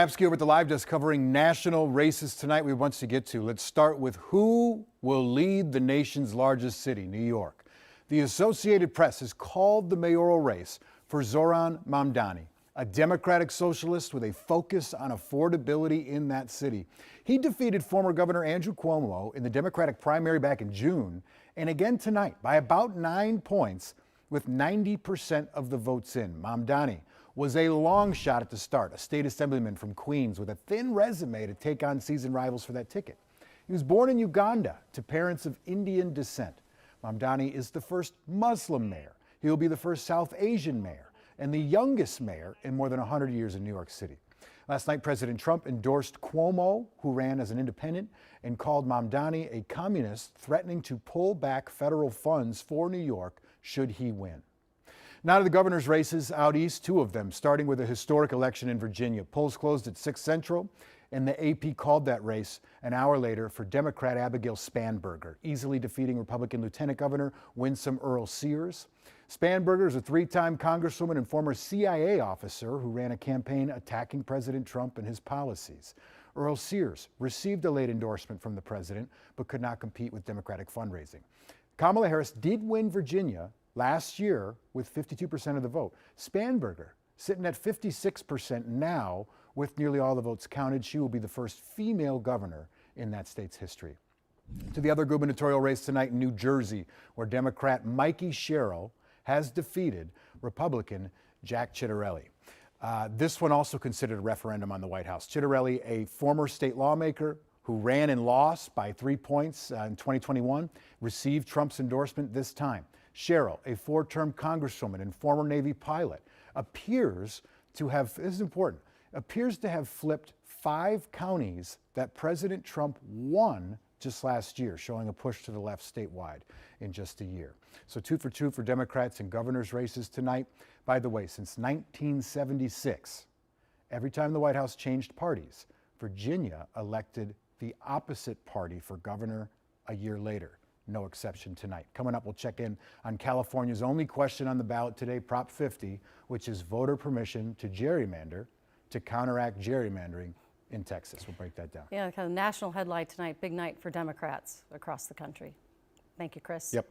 Apsky over at the Live Desk covering national races tonight we want to get to. Let's start with who will lead the nation's largest city, New York. The Associated Press has called the mayoral race for Zoran Mamdani, a Democratic socialist with a focus on affordability in that city. He defeated former Governor Andrew Cuomo in the Democratic primary back in June, and again tonight by about 9 points with 90% of the votes in. Mamdani was a long shot at the start, a state assemblyman from Queens with a thin resume to take on seasoned rivals for that ticket. He was born in Uganda to parents of Indian descent. Mamdani is the first Muslim mayor. He will be the first South Asian mayor and the youngest mayor in more than 100 years in New York City. Last night, President Trump endorsed Cuomo, who ran as an independent, and called Mamdani a communist, threatening to pull back federal funds for New York should he win. Now to the governor's races out east, two of them, starting with a historic election in Virginia. Polls closed at 6 Central, and the AP called that race an hour later for Democrat Abigail Spanberger, easily defeating Republican Lieutenant Governor Winsome Earle-Sears. Spanberger is a 3-time congresswoman and former CIA officer who ran a campaign attacking President Trump and his policies. Earle-Sears received a late endorsement from the president, but could not compete with Democratic fundraising. Kamala Harris did win Virginia last year with 52% of the vote. Spanberger sitting at 56% now with nearly all the votes counted. She will be the first female governor in that state's history. To the other gubernatorial race tonight in New Jersey, where Democrat Mikey Sherrill has defeated Republican Jack Ciattarelli. This one also considered a referendum on the White House. Ciattarelli, a former state lawmaker who ran and lost by 3 points in 2021, received Trump's endorsement this time. Sherrill, a 4-term congresswoman and former Navy pilot, appears to have, this is important, appears to have flipped 5 counties that President Trump won just last year, showing a push to the left statewide in just a year. So 2 for 2 for Democrats in governor's races tonight. By the way, since 1976, every time the White House changed parties, Virginia elected the opposite party for governor a year later. No exception tonight. Coming up, we'll check in on California's only question on the ballot today, Prop 50, which is voter permission to gerrymander to counteract gerrymandering in Texas. We'll break that down. Yeah, kind of national headline tonight, big night for Democrats across the country. Thank you, Chris. Yep.